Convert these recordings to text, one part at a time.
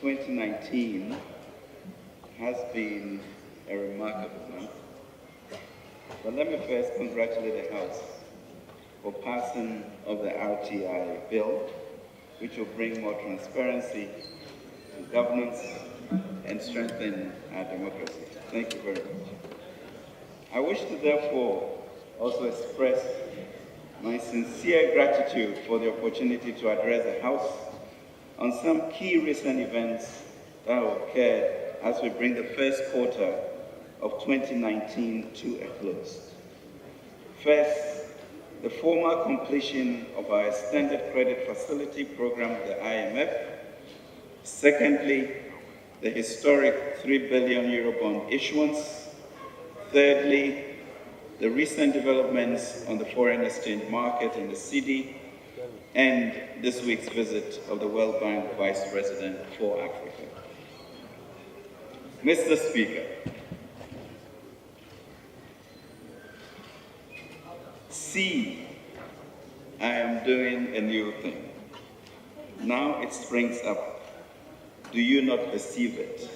2019 has been a remarkable month. But let me first congratulate the House for passing of the RTI bill, which will bring more transparency to governance and strengthen our democracy. Thank you very much. I wish to therefore also express my sincere gratitude for the opportunity to address the House on some key recent events that have occurred as we bring the first quarter of 2019 to a close. First, the formal completion of our extended credit facility program with the IMF. Secondly, the historic €3 billion Eurobond issuance. Thirdly, the recent developments on the foreign exchange market and the cedi, and this week's visit of the World Bank Vice President for Africa. Mr. Speaker, see, I am doing a new thing. Now it springs up. Do you not perceive it?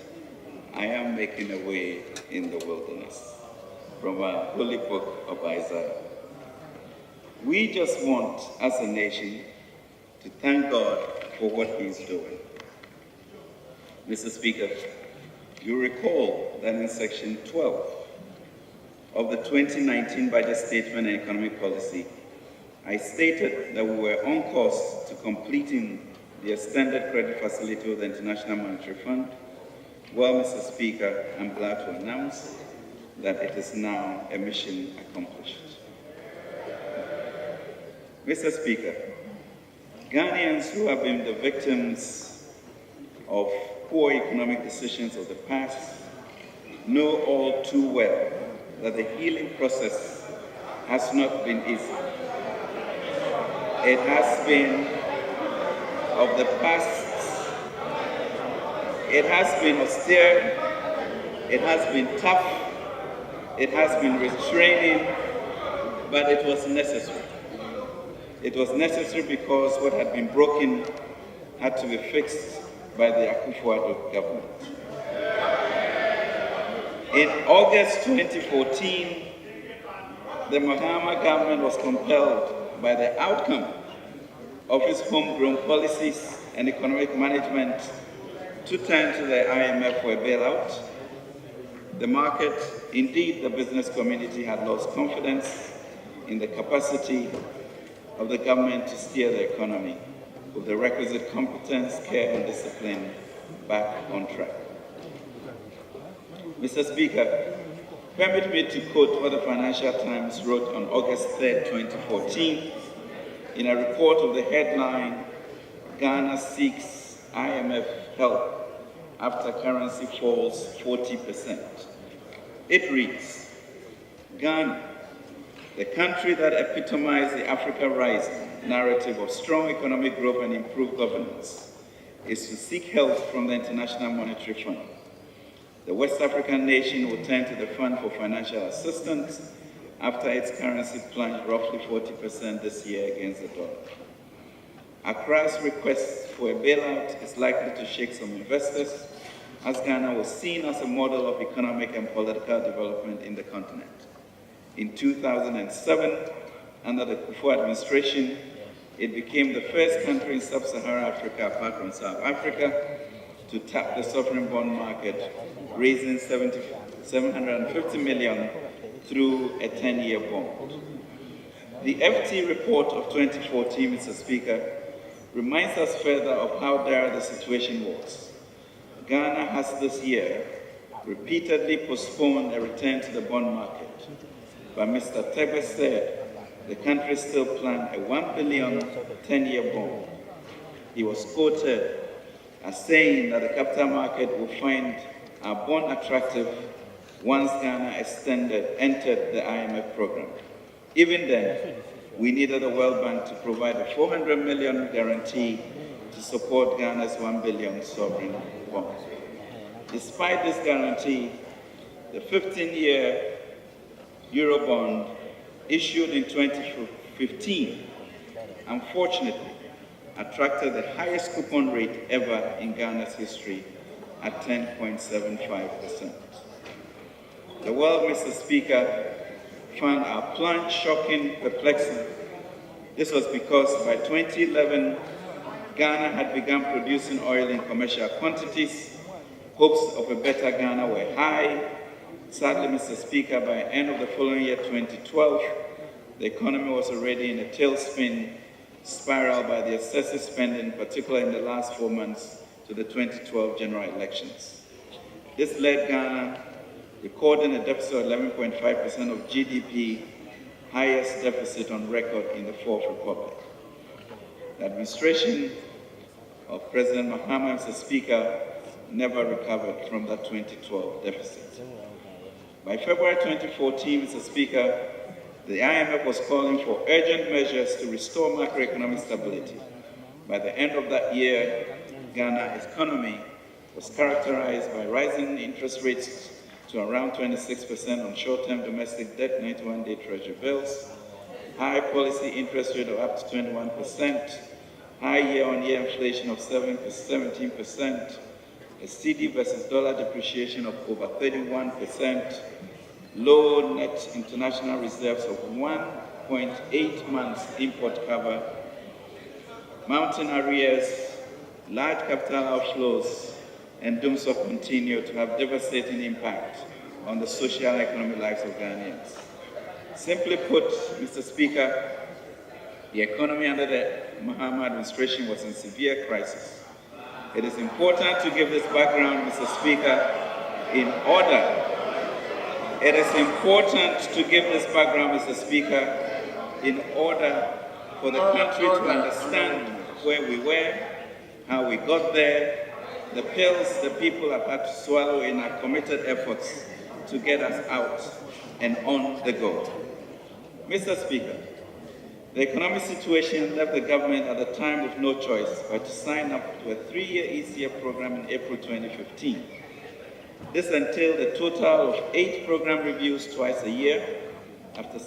I am making a way in the wilderness. From our holy book of Isaiah. We just want, as a nation, to thank God for what He's doing. Mr. Speaker, you recall that in Section 12 of the 2019 Budget Statement and Economic Policy, I stated that we were on course to completing the extended credit facility with the International Monetary Fund. Well, Mr. Speaker, I'm glad to announce that it is now a mission accomplished. Mr. Speaker, Ghanaians who have been the victims of poor economic decisions of the past know all too well that the healing process has not been easy. It has been of the past, it has been austere, it has been tough, it has been restraining, but it was necessary. It was necessary because what had been broken had to be fixed by the Akufo-Addo government. In August 2014, the Mahama government was compelled by the outcome of its homegrown policies and economic management to turn to the IMF for a bailout. The market, indeed the business community, had lost confidence in the capacity of the government to steer the economy with the requisite competence, care, and discipline back on track. Mr. Speaker, permit me to quote what the Financial Times wrote on August 3, 2014, in a report of the headline, Ghana seeks IMF help after currency falls 40%. It reads, Ghana, the country that epitomized the Africa Rising narrative of strong economic growth and improved governance, is to seek help from the International Monetary Fund. The West African nation will turn to the fund for financial assistance after its currency plunged roughly 40% this year against the dollar. Accra's request for a bailout is likely to shake some investors, as Ghana was seen as a model of economic and political development in the continent. In 2007, under the Akufo administration, it became the first country in sub-Saharan Africa, apart from South Africa, to tap the sovereign bond market, raising $750 million through a 10-year bond. The FT report of 2014, Mr. Speaker, reminds us further of how dire the situation was. Ghana has this year repeatedly postponed a return to the bond market, but Mr. Tebe said the country still planned a $1 billion 10-year bond. He was quoted as saying that the capital market will find our bond attractive once Ghana entered the IMF program. Even then, we needed the World Bank to provide a $400 million guarantee to support Ghana's $1 billion sovereign bond. Despite this guarantee, the 15-year Eurobond issued in 2015, unfortunately, attracted the highest coupon rate ever in Ghana's history at 10.75%. The world, Mr. Speaker, found our plunge shocking, perplexing. This was because by 2011, Ghana had begun producing oil in commercial quantities. Hopes of a better Ghana were high. Sadly, Mr. Speaker, by the end of the following year, 2012, the economy was already in a tailspin spiral by the excessive spending, particularly in the last 4 months to the 2012 general elections. This led Ghana recording a deficit of 11.5% of GDP, highest deficit on record in the Fourth Republic. The administration of President Mahama, Mr. Speaker, never recovered from that 2012 deficit. By February 2014, Mr. Speaker, the IMF was calling for urgent measures to restore macroeconomic stability. By the end of that year, Ghana's economy was characterized by rising interest rates to around 26% on short-term domestic debt, 91-day treasury bills, high policy interest rate of up to 21%, high year-on-year inflation of 17%, a cedi versus dollar depreciation of over 31%, low net international reserves of 1.8 months import cover, mounting arrears, large capital outflows, and doomsday continue to have devastating impact on the social and economic lives of Ghanaians. Simply put, Mr. Speaker, the economy under the Mahama administration was in severe crisis. It is important to give this background, Mr. Speaker, in order. It is important to give this background, Mr. Speaker, in order for the country to understand where we were, how we got there, the pills the people have had to swallow in our committed efforts to get us out and on the go. Mr. Speaker, the economic situation left the government at the time with no choice but to sign up to a 3-year ECF program in April 2015. This entailed a total of 8 program reviews twice a year. After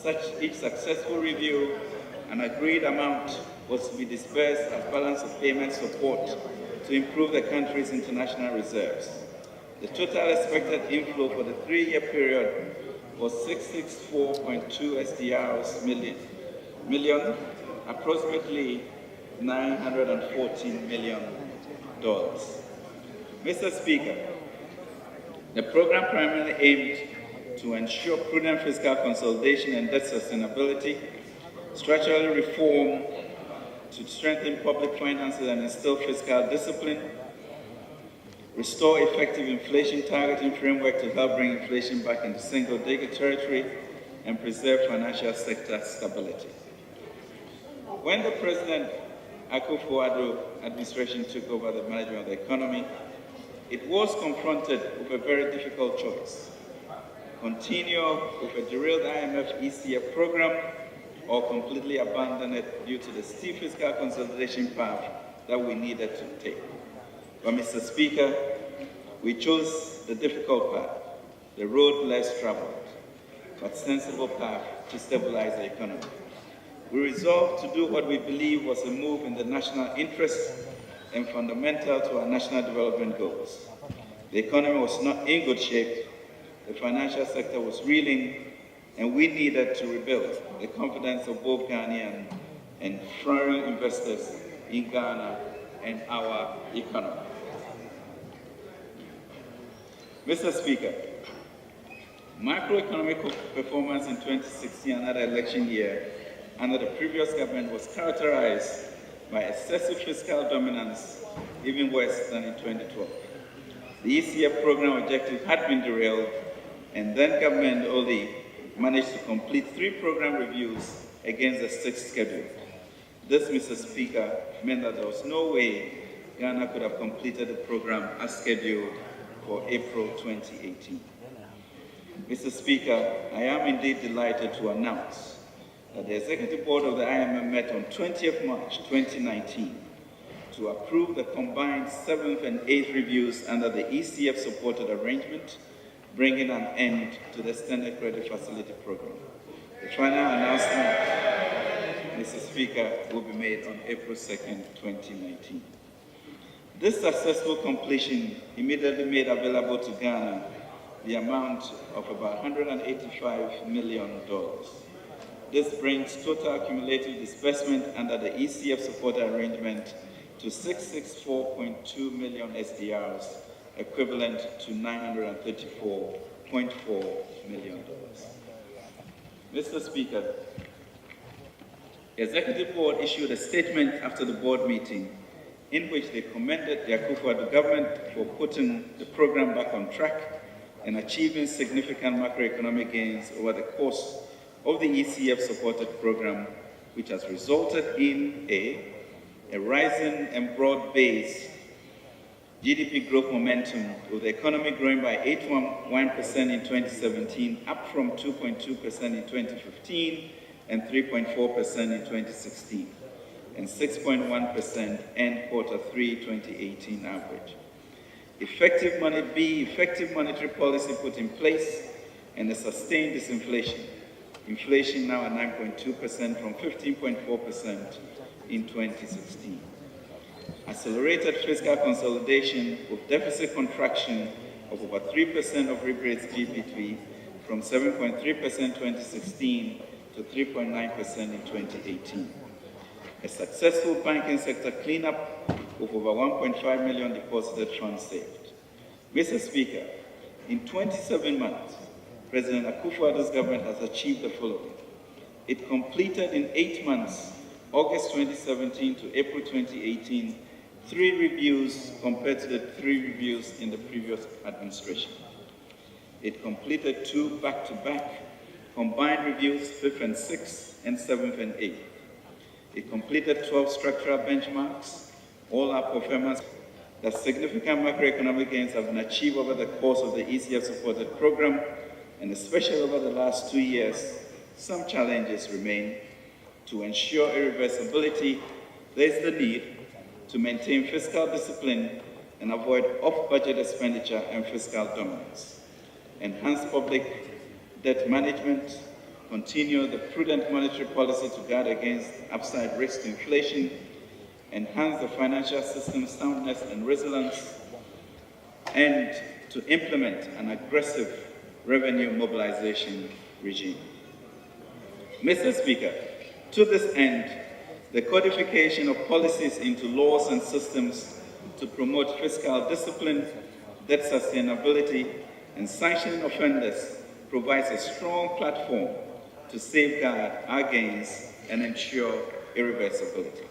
each successful review, an agreed amount was to be disbursed as balance of payment support to improve the country's international reserves. The total expected inflow for the 3-year period was 664.2 million, approximately $914 million. Mr. Speaker, the program primarily aimed to ensure prudent fiscal consolidation and debt sustainability, structural reform to strengthen public finances and instill fiscal discipline, restore effective inflation targeting framework to help bring inflation back into single-digit territory, and preserve financial sector stability. When the President Akufo-Addo administration took over the management of the economy, it was confronted with a very difficult choice: continue with a derailed IMF ECF program or completely abandon it due to the steep fiscal consolidation path that we needed to take. But Mr. Speaker, we chose the difficult path, the road less traveled, but sensible path to stabilize the economy. We resolved to do what we believe was a move in the national interest and fundamental to our national development goals. The economy was not in good shape, the financial sector was reeling, and we needed to rebuild the confidence of both Ghanaian and foreign investors in Ghana and our economy. Mr. Speaker, macroeconomic performance in 2016, another election year, under the previous government was characterized by excessive fiscal dominance, even worse than in 2012. The ECF program objective had been derailed, and then government only managed to complete 3 program reviews against the 6th schedule. This, Mr. Speaker, meant that there was no way Ghana could have completed the program as scheduled for April 2018. Mr. Speaker, I am indeed delighted to announce that the Executive Board of the IMF met on 20th March 2019 to approve the combined 7th and 8th reviews under the ECF-supported arrangement, bringing an end to the Extended Credit Facility Program. The final announcement Mr. Speaker, will be made on April 2nd, 2019. This successful completion immediately made available to Ghana the amount of about $185 million. This brings total cumulative disbursement under the ECF support arrangement to 664.2 million SDRs, equivalent to $934.4 million. Mr. Speaker, the Executive Board issued a statement after the board meeting in which they commended the Akufo-Addo government for putting the program back on track and achieving significant macroeconomic gains over the course of the ECF-supported program, which has resulted in a rising and broad-based GDP growth momentum, with the economy growing by 8.1% in 2017, up from 2.2% in 2015 and 3.4% in 2016, and 6.1% end quarter 3 2018 average. Effective monetary policy put in place and a sustained disinflation. Inflation now at 9.2% from 15.4% in 2016. Accelerated fiscal consolidation with deficit contraction of over 3% of real GDP from 7.3% in 2016 to 3.9% in 2018. A successful banking sector cleanup with over 1.5 million deposited funds saved. Mr. Speaker, in 27 months, President Akufo-Addo's government has achieved the following. It completed in 8 months, August 2017 to April 2018, 3 reviews compared to the 3 reviews in the previous administration. It completed 2 back-to-back combined reviews, 5th and 6th, and 7th and 8th. It completed 12 structural benchmarks. All our performance that significant macroeconomic gains have been achieved over the course of the ECF-supported program, and especially over the last 2 years, some challenges remain. To ensure irreversibility, there is the need to maintain fiscal discipline and avoid off-budget expenditure and fiscal dominance. Enhance public debt management, continue the prudent monetary policy to guard against upside risk to inflation, enhance the financial system's soundness and resilience, and to implement an aggressive revenue mobilization regime. Mr. Speaker, to this end, the codification of policies into laws and systems to promote fiscal discipline, debt sustainability, and sanctioning offenders provides a strong platform to safeguard our gains and ensure irreversibility.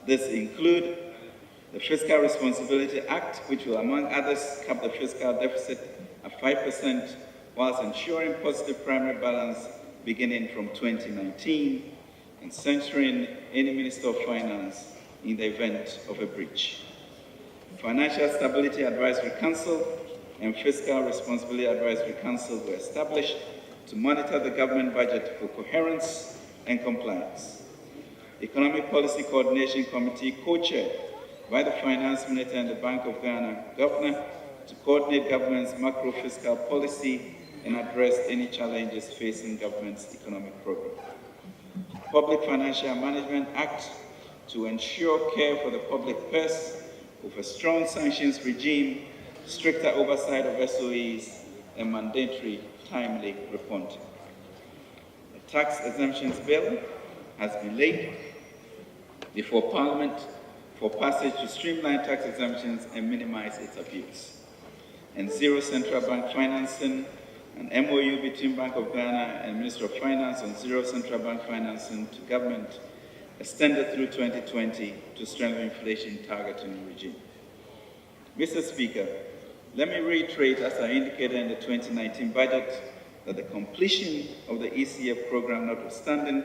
This includes the Fiscal Responsibility Act, which will, among others, cap the fiscal deficit at 5%, whilst ensuring positive primary balance beginning from 2019, and censuring any Minister of Finance in the event of a breach. Financial Stability Advisory Council and Fiscal Responsibility Advisory Council were established to monitor the government budget for coherence and compliance. Economic Policy Coordination Committee, co-chaired by the Finance Minister and the Bank of Ghana Governor, to coordinate government's macro-fiscal policy and address any challenges facing government's economic program. Public Financial Management Act, to ensure care for the public purse with a strong sanctions regime, stricter oversight of SOEs, and mandatory timely reporting. The Tax Exemptions Bill has been laid before Parliament for passage to streamline tax exemptions and minimize its abuse. And zero central bank financing, an MOU between Bank of Ghana and Ministry of Finance on zero central bank financing to government extended through 2020 to strengthen inflation targeting regime. Mr. Speaker, let me reiterate, as I indicated in the 2019 budget, that the completion of the ECF program notwithstanding,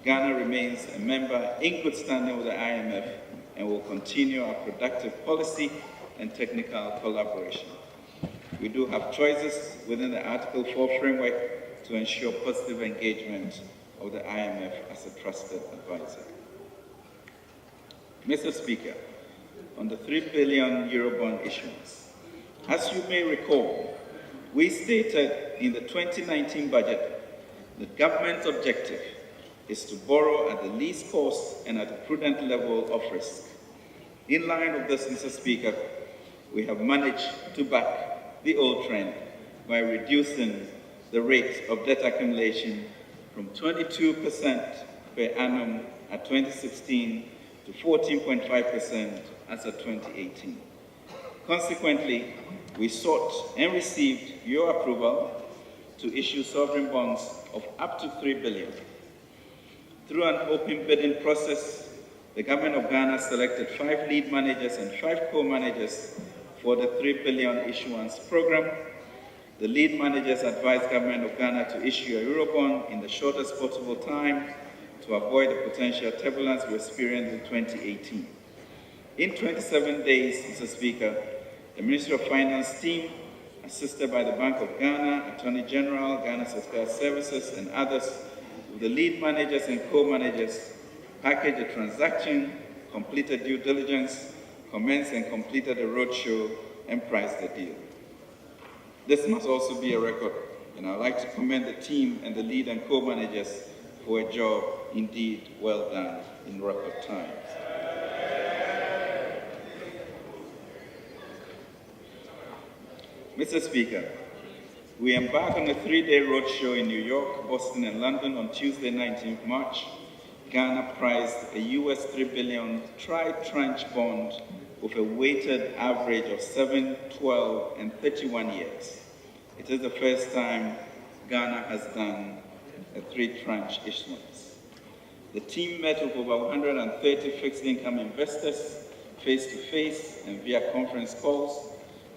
Ghana remains a member in good standing with the IMF and will continue our productive policy and technical collaboration. We do have choices within the Article 4 framework to ensure positive engagement of the IMF as a trusted advisor. Mr. Speaker, on the €3 billion Eurobond issuance, as you may recall, we stated in the 2019 budget the government's objective is to borrow at the least cost and at a prudent level of risk. In line with this, Mr. Speaker, we have managed to back the old trend by reducing the rate of debt accumulation from 22% per annum at 2016 to 14.5% as of 2018. Consequently, we sought and received your approval to issue sovereign bonds of up to $3 billion. Through an open bidding process, the government of Ghana selected 5 lead managers and 5 co-managers for the $3 billion issuance program. The lead managers advised government of Ghana to issue a Eurobond in the shortest possible time to avoid the potential turbulence we experienced in 2018. In 27 days, Mr. Speaker, the Ministry of Finance team, assisted by the Bank of Ghana, Attorney General, Ghana Secretariat Services, and others, with the lead managers and co-managers, packaged the transaction, completed due diligence, commenced and completed the roadshow, and priced the deal. This must also be a record, and I'd like to commend the team and the lead and co-managers for a job indeed well done in record time. Mr. Speaker, we embarked on a 3-day roadshow in New York, Boston, and London on Tuesday, 19th March. Ghana priced a US $3 billion tri-tranche bond with a weighted average of 7, 12, and 31 years. It is the first time Ghana has done a 3-tranche issuance. The team met with over 130 fixed income investors face-to-face and via conference calls.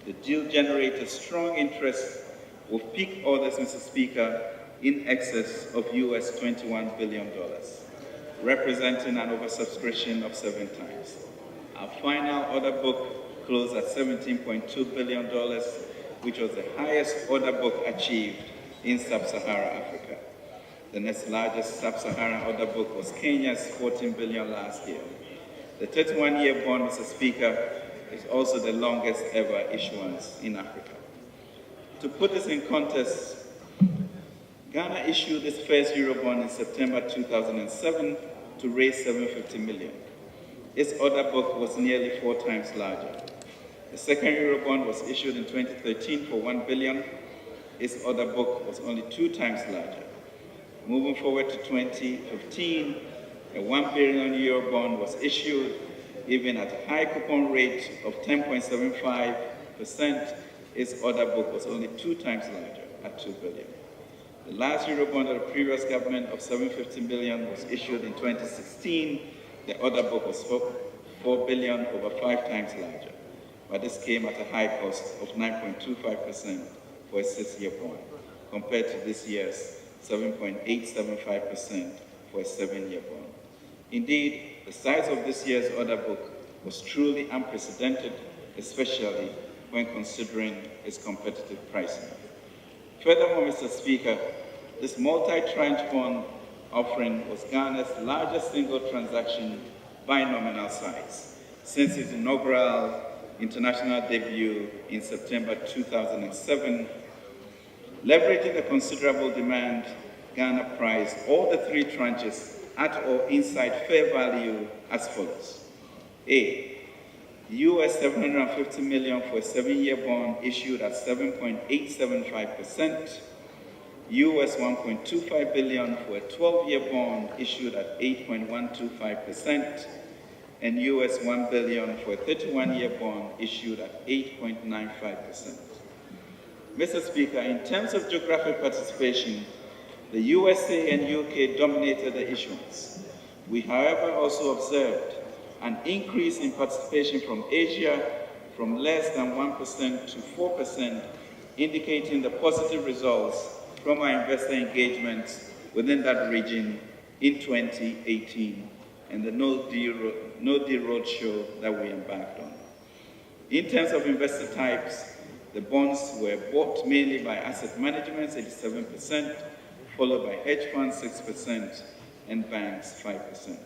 The deal generated strong interest with peak orders, Mr. Speaker, in excess of US $21 billion, representing an oversubscription of 7 times. Our final order book closed at $17.2 billion, which was the highest order book achieved in sub-Saharan Africa. The next largest sub-Saharan order book was Kenya's $14 billion last year. The 31-year bond, Mr. Speaker, is also the longest ever issuance in Africa. To put this in context, Ghana issued its first Eurobond in September 2007 to raise $750 million. Its order book was nearly 4 times larger. The second Eurobond was issued in 2013 for $1 billion. Its order book was only 2 times larger. Moving forward to 2015, a $1 billion Eurobond was issued, even at a high coupon rate of 10.75%, its order book was only 2 times larger at $2 billion. The last Eurobond of the previous government of $750 million was issued in 2016. The order book was $4 billion, over 5 times larger. But this came at a high cost of 9.25% for a 6-year bond, compared to this year's 7.875% for a 7-year bond. Indeed, the size of this year's order book was truly unprecedented, especially when considering its competitive pricing. Furthermore, Mr. Speaker, this multi-tranche bond offering was Ghana's largest single transaction by nominal size since its inaugural international debut in September 2007. Leveraging the considerable demand, Ghana priced all the 3 tranches at or inside fair value as follows. A, US $750 million for a 7-year bond issued at 7.875%, US $1.25 billion for a 12-year bond issued at 8.125%, and US $1 billion for a 31-year bond issued at 8.95%. Mr. Speaker, in terms of geographic participation, the USA and UK dominated the issuance. We, however, also observed an increase in participation from Asia from less than 1% to 4%, indicating the positive results from our investor engagements within that region in 2018 and the no-deal roadshow that we embarked on. In terms of investor types, the bonds were bought mainly by asset management, 87%, followed by hedge funds, 6%, and banks, 5%.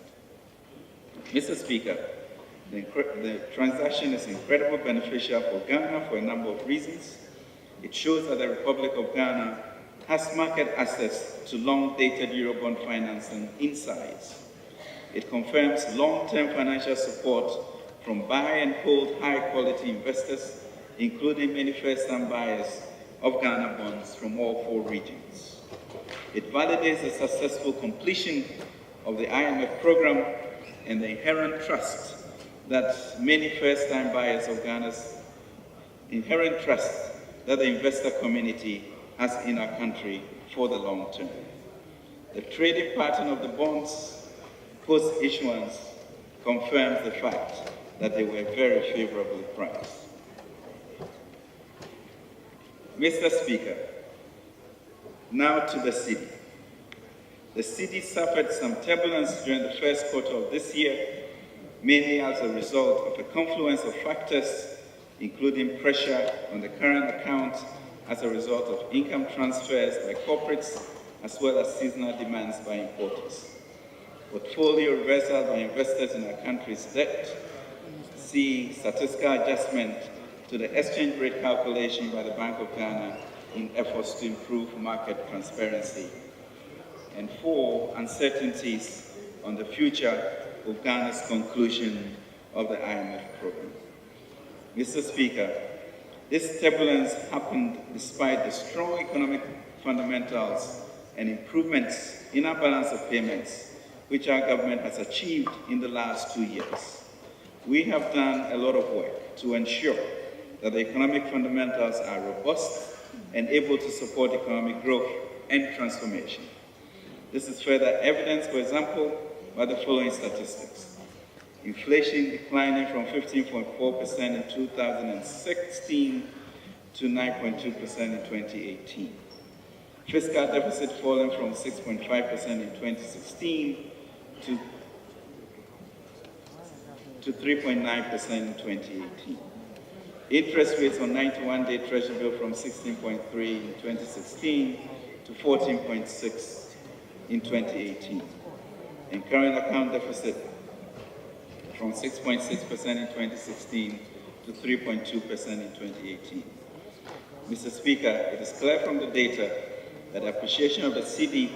Mr. Speaker, the transaction is incredibly beneficial for Ghana for a number of reasons. It shows that the Republic of Ghana has market access to long-dated Eurobond financing insights. It confirms long-term financial support from buy and hold high-quality investors, including many first-time buyers of Ghana bonds from all 4 regions. It validates the successful completion of the IMF program and the inherent trust that many first-time buyers of Ghana's inherent trust that the investor community has in our country for the long term. The trading pattern of the bonds post-issuance confirms the fact that they were very favorably priced. Mr. Speaker, now to the cedi. The cedi suffered some turbulence during the first quarter of this year, mainly as a result of a confluence of factors, including pressure on the current account as a result of income transfers by corporates, as well as seasonal demands by importers. Portfolio reversal by investors in our country's debt, C, statistical adjustment to the exchange rate calculation by the Bank of Ghana in efforts to improve market transparency. And 4, uncertainties on the future of Ghana's conclusion of the IMF program. Mr. Speaker, this turbulence happened despite the strong economic fundamentals and improvements in our balance of payments, which our government has achieved in the last 2 years. We have done a lot of work to ensure that the economic fundamentals are robust and able to support economic growth and transformation. This is further evidenced, for example, by the following statistics. Inflation declining from 15.4% in 2016 to 9.2% in 2018. Fiscal deficit falling from 6.5% in 2016 to 3.9% in 2018. Interest rates on 91-day Treasury bill from 16.3 in 2016 to 14.6 in 2018. And current account deficit from 6.6% in 2016 to 3.2% in 2018. Mr. Speaker, it is clear from the data that the appreciation of the cedi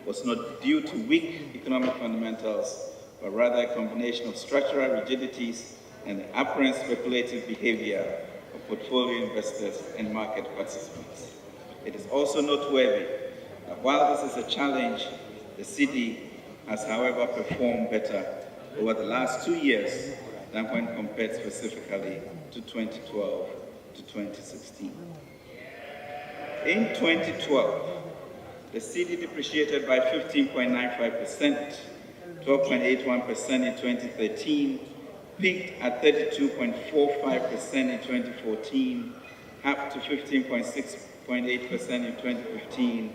was not due to weak economic fundamentals, but rather a combination of structural rigidities and the apparent speculative behavior of portfolio investors and market participants. It is also noteworthy that while this is a challenge, the cedi has, however, performed better over the last 2 years than when compared specifically to 2012 to 2016. In 2012, the cedi depreciated by 15.95%, 12.81% in 2013, peaked at 32.45% in 2014, up to 15.6.8% in 2015,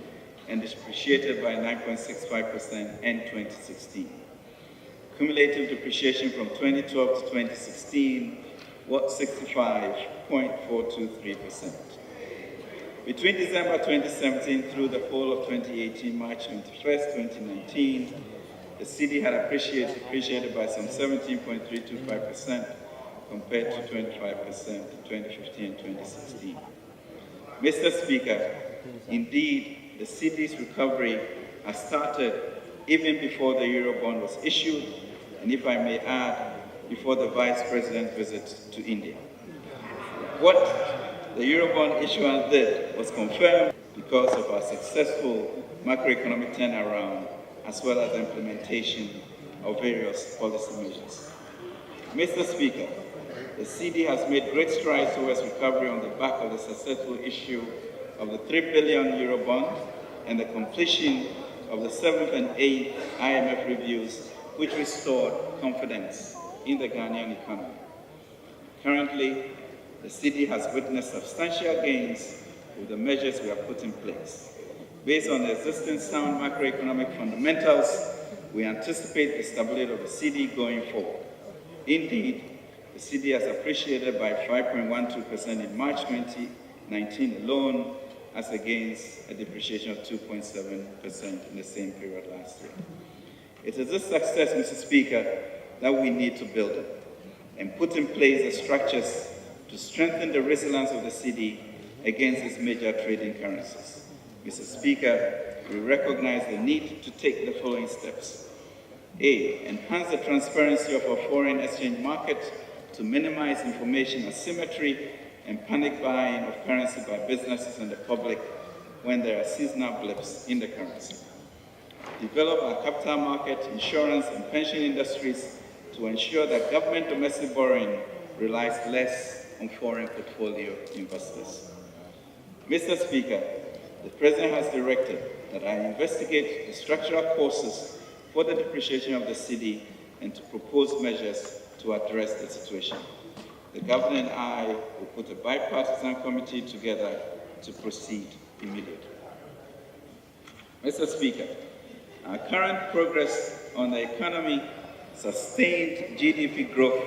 and depreciated by 9.65% in 2016. Cumulative depreciation from 2012 to 2016 was 65.423%. Between December 2017 through the whole of 2018, March 21st, 2019, the cedi had appreciated by some 17.325% compared to 25% in 2015 and 2016. Mr. Speaker, indeed, the cedi's recovery has started even before the Eurobond was issued, and if I may add, before the Vice President's visit to India. What the Eurobond issuance did was confirmed because of our successful macroeconomic turnaround as well as the implementation of various policy measures. Mr. Speaker, the cedi has made great strides towards recovery on the back of the successful issue of the 3 billion euro bond and the completion of the 7th and 8th IMF reviews, which restored confidence in the Ghanaian economy. Currently, the cedi has witnessed substantial gains with the measures we have put in place. Based on the existing sound macroeconomic fundamentals, we anticipate the stability of the cedi going forward. Indeed, the cedi has appreciated by 5.12% in March 2019 alone, as against a depreciation of 2.7% in the same period last year. It is this success, Mr. Speaker, that we need to build on and put in place the structures to strengthen the resilience of the cedi against its major trading currencies. Mr. Speaker, we recognize the need to take the following steps. A, enhance the transparency of our foreign exchange market to minimize information asymmetry and panic buying of currency by businesses and the public when there are seasonal blips in the currency. Develop our capital market, insurance, and pension industries to ensure that government domestic borrowing relies less on foreign portfolio investors. Mr. Speaker, the President has directed that I investigate the structural causes for the depreciation of the cedi and to propose measures to address the situation. The Governor and I will put a bipartisan committee together to proceed immediately. Mr. Speaker, our current progress on the economy, sustained GDP growth,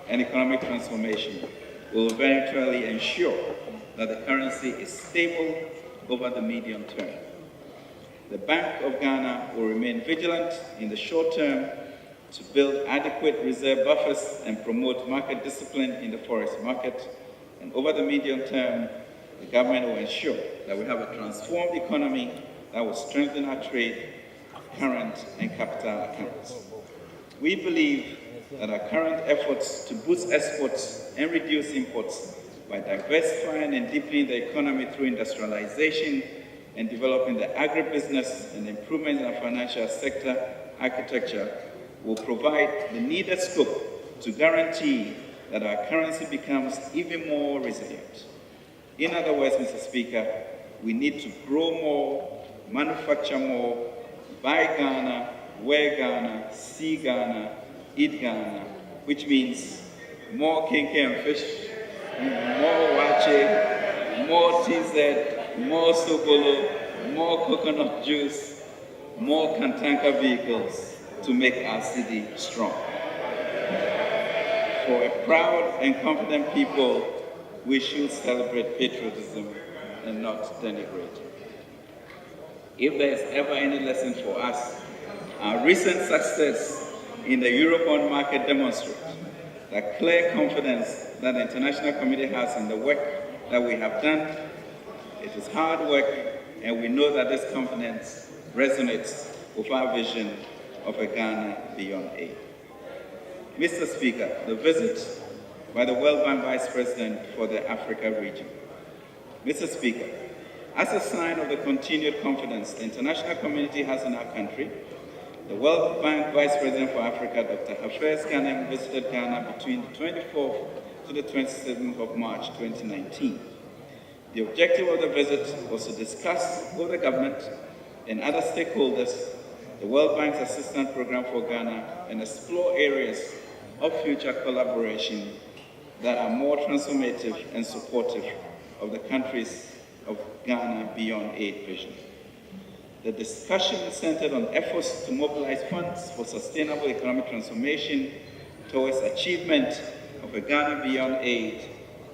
and economic transformation will eventually ensure that the currency is stable over the medium term. The Bank of Ghana will remain vigilant in the short term to build adequate reserve buffers and promote market discipline in the forex market. And over the medium term, the government will ensure that we have a transformed economy that will strengthen our trade, current and capital accounts. We believe that our current efforts to boost exports and reduce imports by diversifying and deepening the economy through industrialization and developing the agribusiness and improvements in our financial sector architecture will provide the needed scope to guarantee that our currency becomes even more resilient. In other words, Mr. Speaker, we need to grow more, manufacture more, buy Ghana, wear Ghana, see Ghana, eat Ghana, which means more kinky and fish, more wache, more TZ, more sobolo, more coconut juice, more Kantanka vehicles to make our city strong. For a proud and confident people, we should celebrate patriotism and not denigrate it. If there is ever any lesson for us, our recent success in the Eurobond market demonstrates that clear confidence that the international community has in the work that we have done. It is hard work, and we know that this confidence resonates with our vision of a Ghana beyond aid. Mr. Speaker, the visit by the World Bank Vice President for the Africa region. Mr. Speaker, as a sign of the continued confidence the international community has in our country, the World Bank Vice President for Africa, Dr. Hafez Ghanaian, visited Ghana between the 24th to the 27th of March 2019. The objective of the visit was to discuss with the government and other stakeholders the World Bank's assistance program for Ghana and explore areas of future collaboration that are more transformative and supportive of the countries of Ghana beyond aid vision. The discussion centered on efforts to mobilize funds for sustainable economic transformation towards achievement of a Ghana beyond aid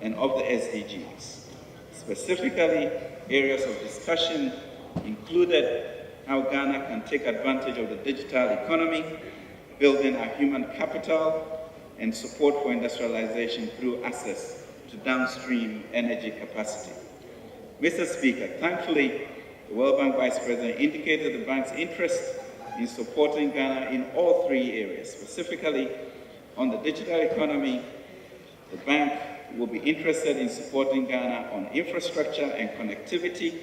and of the SDGs. Specifically, areas of discussion included how Ghana can take advantage of the digital economy, building our human capital, and support for industrialization through access to downstream energy capacity. Mr. Speaker, thankfully, the World Bank Vice President indicated the bank's interest in supporting Ghana in all three areas. Specifically, on the digital economy, the bank will be interested in supporting Ghana on infrastructure and connectivity,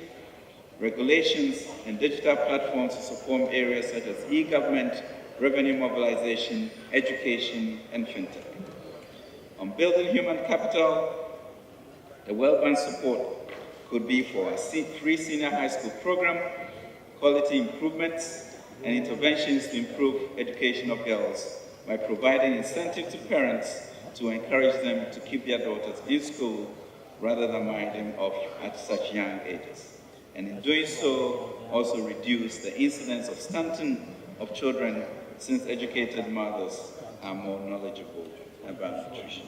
regulations, and digital platforms to support areas such as e-government, revenue mobilization, education, and fintech. On building human capital, the World Bank support could be for a free senior high school program, quality improvements, and interventions to improve education of girls by providing incentive to parents to encourage them to keep their daughters in school rather than marry them off at such young ages. And in doing so, also reduce the incidence of stunting of children, since educated mothers are more knowledgeable about nutrition.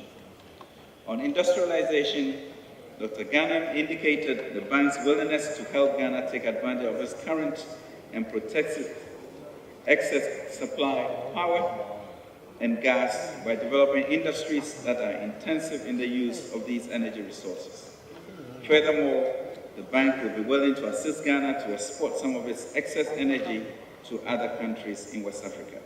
On industrialization, Dr. Ghanaian indicated the bank's willingness to help Ghana take advantage of its current and protected excess supply of power and gas by developing industries that are intensive in the use of these energy resources. Furthermore, the bank will be willing to assist Ghana to export some of its excess energy to other countries in West Africa.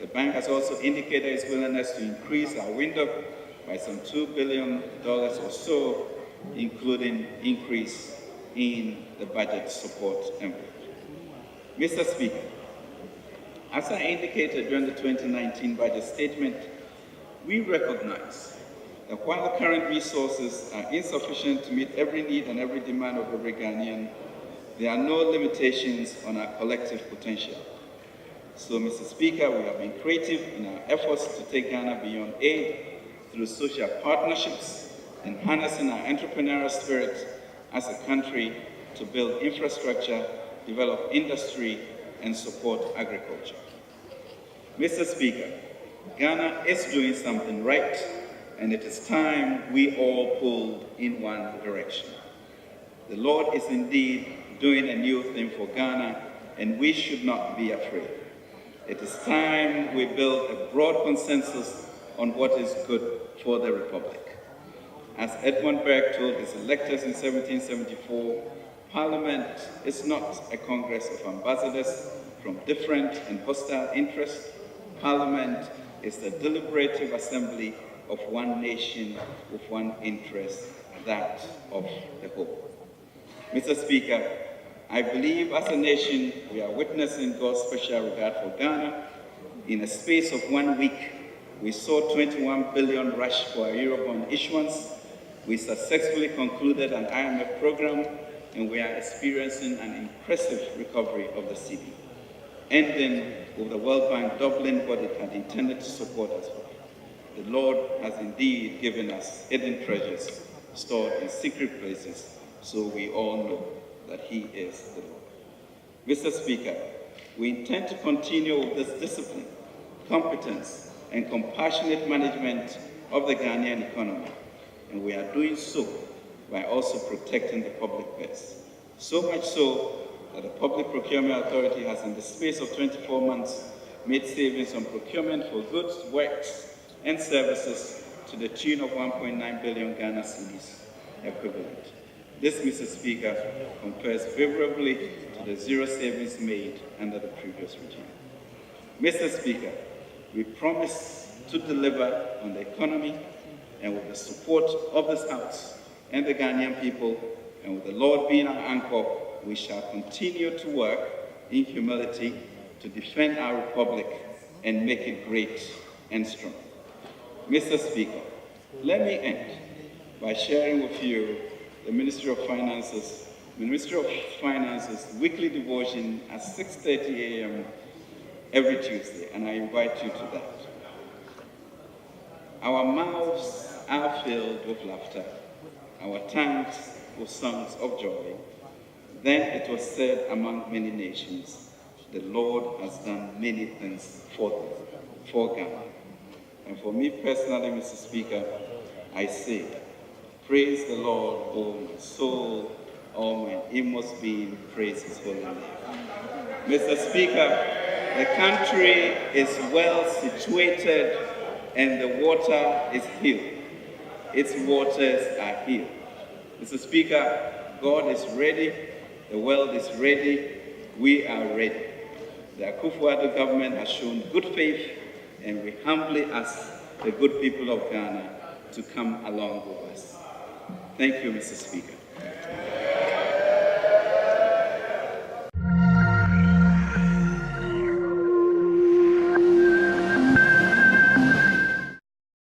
The bank has also indicated its willingness to increase our window by some $2 billion or so, including increase in the budget support envelope. Mr. Speaker, as I indicated during the 2019 budget statement, we recognize that while the current resources are insufficient to meet every need and every demand of every Ghanaian, there are no limitations on our collective potential. So, Mr. Speaker, we have been creative in our efforts to take Ghana beyond aid through social partnerships and harnessing our entrepreneurial spirit as a country to build infrastructure, develop industry, and support agriculture. Mr. Speaker, Ghana is doing something right, and it is time we all pulled in one direction. The Lord is indeed doing a new thing for Ghana, and we should not be afraid. It is time we build a broad consensus on what is good for the Republic. As Edmund Burke told his electors in 1774, Parliament is not a congress of ambassadors from different and hostile interests. Parliament is the deliberative assembly of one nation with one interest, that of the whole. Mr. Speaker, I believe as a nation we are witnessing God's special regard for Ghana. In a space of 1 week, we saw 21 billion rush for a Eurobond issuance. We successfully concluded an IMF program, and we are experiencing an impressive recovery of the cedi, ending with the World Bank doubling what it had intended to support us with. The Lord has indeed given us hidden treasures stored in secret places, so we all know that He is the Lord. Mr. Speaker, we intend to continue with this discipline, competence, and compassionate management of the Ghanaian economy, and we are doing so by also protecting the public purse. So much so that the Public Procurement Authority has, in the space of 24 months, made savings on procurement for goods, works, and services to the tune of 1.9 billion Ghana cedis equivalent. This, Mr. Speaker, compares favorably to the zero savings made under the previous regime. Mr. Speaker, we promise to deliver on the economy, and with the support of this House and the Ghanaian people, and with the Lord being our anchor, we shall continue to work in humility to defend our Republic and make it great and strong. Mr. Speaker, let me end by sharing with you the Ministry of Finance's weekly devotion at 6:30 a.m. every Tuesday, and I invite you to that. Our mouths are filled with laughter, our tongues with songs of joy. Then it was said among many nations, the Lord has done many things for Ghana. And for me personally, Mr. Speaker, I say, praise the Lord, O my soul, all my inmost being, praise His holy name. Mr. Speaker, the country is well situated and the water is healed. Its waters are healed. Mr. Speaker, God is ready, the world is ready, we are ready. The Akufo-Addo government has shown good faith, and we humbly ask the good people of Ghana to come along with us. Thank you, Mr. Speaker.